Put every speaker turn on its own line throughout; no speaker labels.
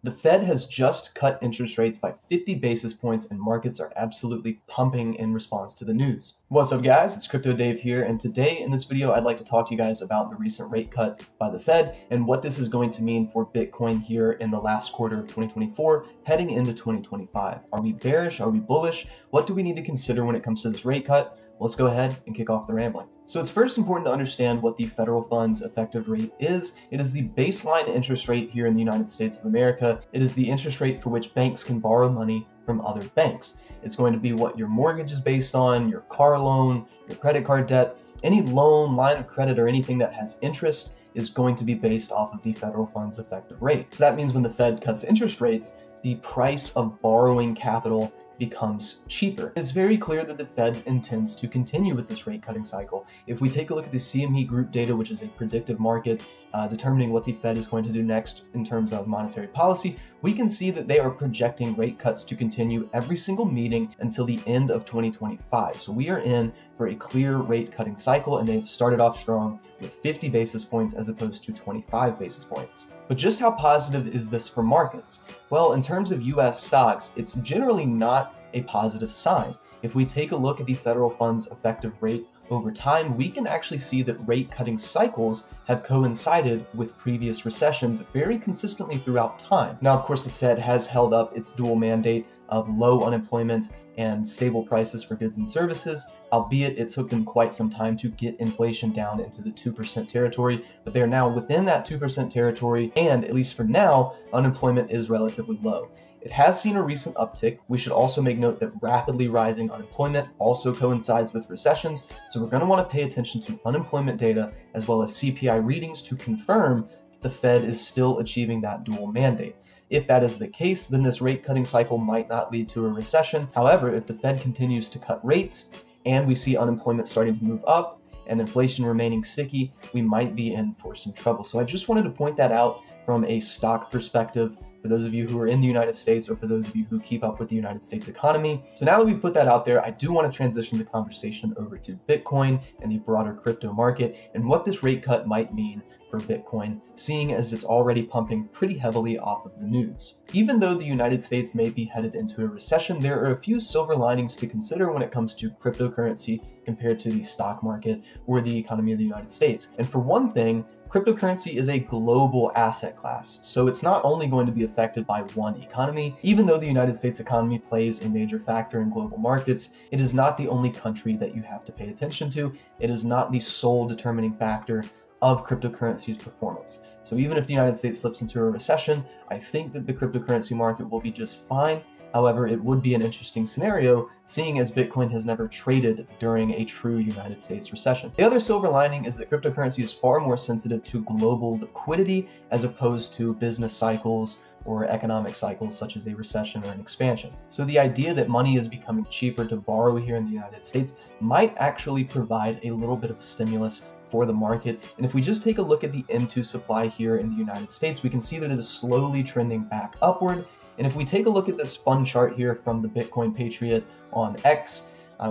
The Fed has just cut interest rates by 50 basis points and markets are absolutely pumping in response to the news. What's up guys, it's Crypto Dave here, and today in this video I'd like to talk to you guys about the recent rate cut by the Fed and what this is going to mean for Bitcoin here in the last quarter of 2024 heading into 2025. Are we bearish? Are we bullish? What do we need to consider when it comes to this rate cut? Let's go ahead and kick off the rambling. So it's first important to understand what the federal funds effective rate is. It is the baseline interest rate here in the United States of America. It is the interest rate for which banks can borrow money from other banks. It's going to be what your mortgage is based on, your car loan, your credit card debt, any loan, line of credit, or anything that has interest is going to be based off of the federal funds effective rate. So that means when the Fed cuts interest rates, the price of borrowing capital becomes cheaper. It's very clear that the Fed intends to continue with this rate cutting cycle. If we take a look at the CME Group data, which is a predictive market determining what the Fed is going to do next in terms of monetary policy, we can see that they are projecting rate cuts to continue every single meeting until the end of 2025. So we are in for a clear rate cutting cycle, and they've started off strong with 50 basis points as opposed to 25 basis points. But just how positive is this for markets? Well, in terms of US stocks, it's generally not a positive sign. If we take a look at the federal funds effective rate over time, we can actually see that rate cutting cycles have coincided with previous recessions very consistently throughout time. Now, of course, the Fed has held up its dual mandate of low unemployment and stable prices for goods and services, albeit it took them quite some time to get inflation down into the 2% territory, but they are now within that 2% territory, and at least for now, unemployment is relatively low. It has seen a recent uptick. We should also make note that rapidly rising unemployment also coincides with recessions, so we're going to want to pay attention to unemployment data as well as CPI readings to confirm that the Fed is still achieving that dual mandate. If that is the case, then this rate cutting cycle might not lead to a recession. However, if the Fed continues to cut rates and we see unemployment starting to move up and inflation remaining sticky, we might be in for some trouble. So I just wanted to point that out from a stock perspective for those of you who are in the United States or for those of you who keep up with the United States economy. So now that we've put that out there, I do want to transition the conversation over to Bitcoin and the broader crypto market and what this rate cut might mean for Bitcoin, seeing as it's already pumping pretty heavily off of the news. Even though the United States may be headed into a recession, there are a few silver linings to consider when it comes to cryptocurrency compared to the stock market or the economy of the United States. And for one thing, cryptocurrency is a global asset class, so it's not only going to be affected by one economy. Even though the United States economy plays a major factor in global markets, it is not the only country that you have to pay attention to. It is not the sole determining factor of cryptocurrency's performance. So even if the United States slips into a recession, I think that the cryptocurrency market will be just fine. However, it would be an interesting scenario, seeing as Bitcoin has never traded during a true United States recession. The other silver lining is that cryptocurrency is far more sensitive to global liquidity as opposed to business cycles or economic cycles such as a recession or an expansion. So the idea that money is becoming cheaper to borrow here in the United States might actually provide a little bit of stimulus for the market. And if we just take a look at the M2 supply here in the United States, we can see that it is slowly trending back upward. And if we take a look at this fun chart here from the Bitcoin Patriot on X,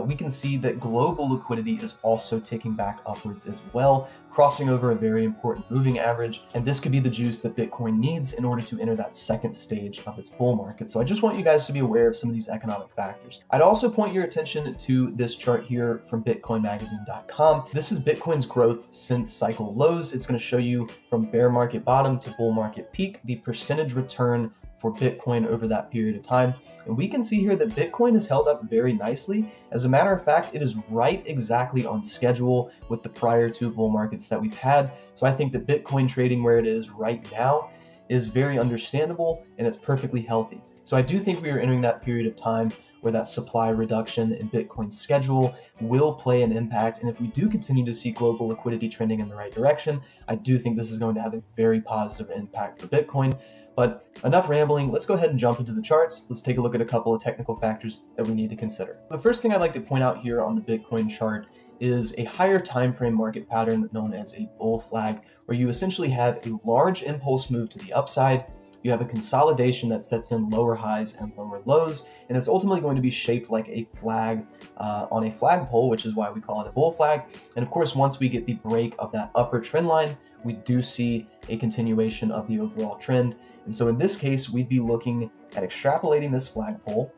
we can see that global liquidity is also ticking back upwards as well, crossing over a very important moving average. And this could be the juice that Bitcoin needs in order to enter that second stage of its bull market. So I just want you guys to be aware of some of these economic factors. I'd also point your attention to this chart here from bitcoinmagazine.com. This is Bitcoin's growth since cycle lows. It's going to show you from bear market bottom to bull market peak, the percentage return for Bitcoin over that period of time. And we can see here that Bitcoin has held up very nicely. As a matter of fact, it is right exactly on schedule with the prior two bull markets that we've had. So I think that Bitcoin trading where it is right now is very understandable and it's perfectly healthy. So I do think we are entering that period of time where that supply reduction in Bitcoin's schedule will play an impact. And if we do continue to see global liquidity trending in the right direction, I do think this is going to have a very positive impact for Bitcoin. But enough rambling, let's go ahead and jump into the charts. Let's take a look at a couple of technical factors that we need to consider. The first thing I'd like to point out here on the Bitcoin chart is a higher time frame market pattern known as a bull flag, where you essentially have a large impulse move to the upside. You have a consolidation that sets in lower highs and lower lows, and it's ultimately going to be shaped like a flag on a flagpole, which is why we call it a bull flag. And of course, once we get the break of that upper trend line, we do see a continuation of the overall trend. And so in this case, we'd be looking at extrapolating this flagpole,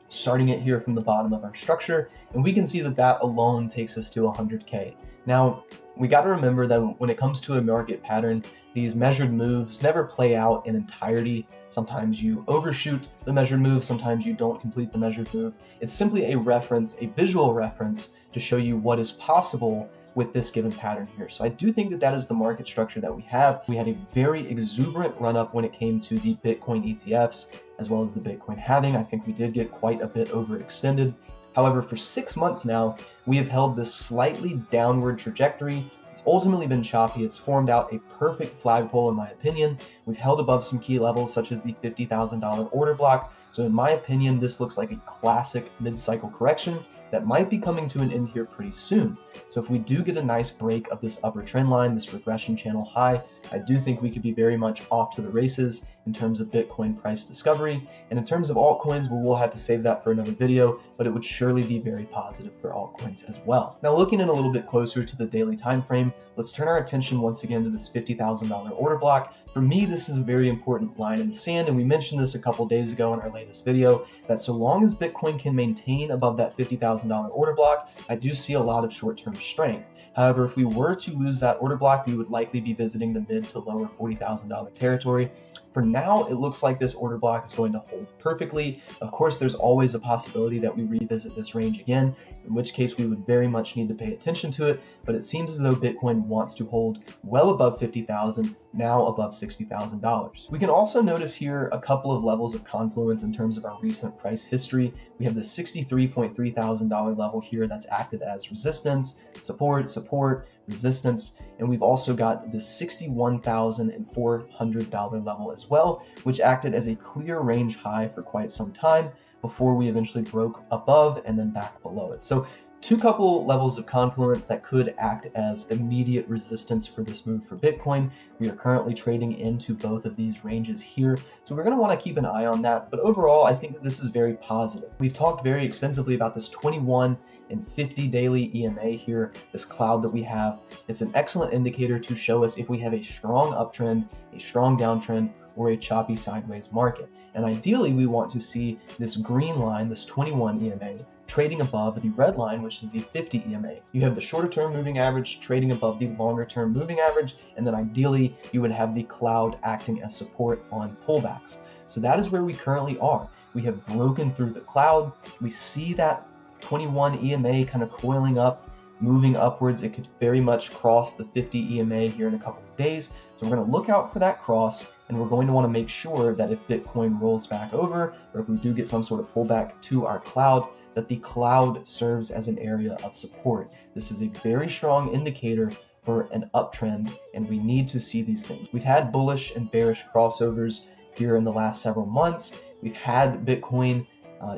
starting it here from the bottom of our structure, and we can see that that alone takes us to 100K. Now, we got to remember that when it comes to a market pattern, these measured moves never play out in entirety. Sometimes you overshoot the measured move, sometimes you don't complete the measured move. It's simply a reference, a visual reference to show you what is possible with this given pattern here. So I do think that that is the market structure that we have. We had a very exuberant run up when it came to the Bitcoin ETFs, as well as the Bitcoin halving. I think we did get quite a bit overextended. However, for 6 months now, we have held this slightly downward trajectory. It's ultimately been choppy. It's formed out a perfect flagpole in my opinion. We've held above some key levels such as the $50,000 order block. So in my opinion, this looks like a classic mid-cycle correction that might be coming to an end here pretty soon. So if we do get a nice break of this upper trend line, this regression channel high, I do think we could be very much off to the races in terms of Bitcoin price discovery. And in terms of altcoins, we'll have to save that for another video, but it would surely be very positive for altcoins as well. Now, looking in a little bit closer to the daily time frame, let's turn our attention once again to this $50,000 order block. For me, this is a very important line in the sand, and we mentioned this a couple days ago in our latest video, that so long as Bitcoin can maintain above that $50,000 order block, I do see a lot of short-term strength. However, if we were to lose that order block, we would likely be visiting the mid to lower $40,000 territory. For now, it looks like this order block is going to hold perfectly. Of course, there's always a possibility that we revisit this range again, in which case we would very much need to pay attention to it, but it seems as though Bitcoin wants to hold well above 50,000, now above $60,000. We can also notice here a couple of levels of confluence in terms of our recent price history. We have the $63.3 thousand level here that's acted as resistance, support, resistance, and we've also got the $61,400 level as well, which acted as a clear range high for quite some time before we eventually broke above and then back below it. So two couple levels of confluence that could act as immediate resistance for this move for Bitcoin. We are currently trading into both of these ranges here, so we're going to want to keep an eye on that. But overall, I think that this is very positive. We've talked very extensively about this 21 and 50 daily EMA here, this cloud that we have. It's an excellent indicator to show us if we have a strong uptrend, a strong downtrend, or a choppy sideways market. And ideally, we want to see this green line, this 21 EMA, trading above the red line, which is the 50 EMA. You have the shorter term moving average trading above the longer term moving average, and then ideally you would have the cloud acting as support on pullbacks. So that is where we currently are. We have broken through the cloud. We see that 21 EMA kind of coiling up, moving upwards. It could very much cross the 50 EMA here in a couple of days. So we're going to look out for that cross, and we're going to want to make sure that if Bitcoin rolls back over, or if we do get some sort of pullback to our cloud, that the cloud serves as an area of support. This is a very strong indicator for an uptrend, and we need to see these things. We've had bullish and bearish crossovers here in the last several months. We've had Bitcoin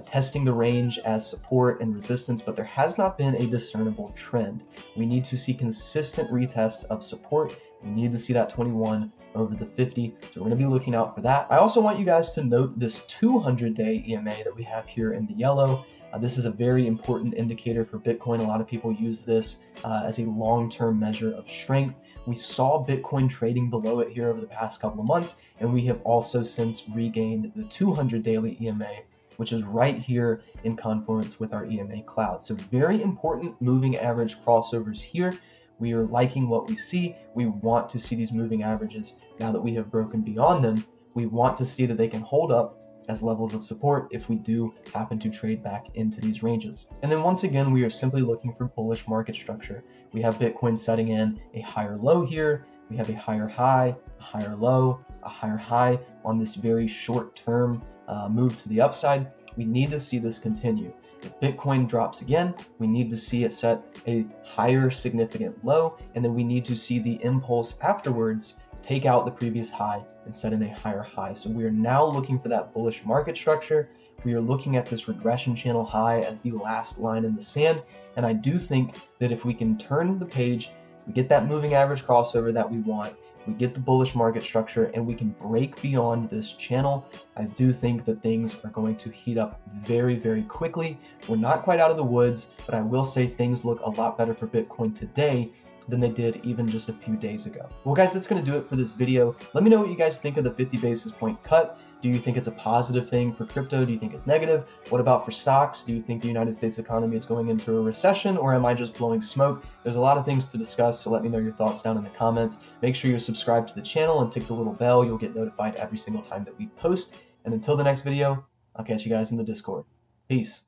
testing the range as support and resistance, but there has not been a discernible trend. We need to see consistent retests of support. We need to see that 21 over the 50. So we're going to be looking out for that. I also want you guys to note this 200-day EMA that we have here in the yellow. This is a very important indicator for Bitcoin. A lot of people use this as a long-term measure of strength. We saw Bitcoin trading below it here over the past couple of months, and we have also since regained the 200 daily EMA, which is right here in confluence with our EMA Cloud. So very important moving average crossovers here. We are liking what we see. We want to see these moving averages. Now that we have broken beyond them, we want to see that they can hold up as levels of support if we do happen to trade back into these ranges. And then once again, we are simply looking for bullish market structure. We have Bitcoin setting in a higher low here. We have a higher high, a higher low, a higher high on this very short term move to the upside. We need to see this continue. If Bitcoin drops again, we need to see it set a higher significant low, and then we need to see the impulse afterwards take out the previous high and set in a higher high. So we are now looking for that bullish market structure. We are looking at this regression channel high as the last line in the sand, and I do think that if we can turn the page, we get that moving average crossover that we want, we get the bullish market structure, and we can break beyond this channel, I do think that things are going to heat up very, very quickly. We're not quite out of the woods, but I will say things look a lot better for Bitcoin today than they did even just a few days ago. Well, guys, that's going to do it for this video. Let me know what you guys think of the 50 basis point cut. Do you think it's a positive thing for crypto? Do you think it's negative? What about for stocks? Do you think the United States economy is going into a recession, or am I just blowing smoke? There's a lot of things to discuss, so let me know your thoughts down in the comments. Make sure you're subscribed to the channel and tick the little bell. You'll get notified every single time that we post. And until the next video, I'll catch you guys in the Discord. Peace.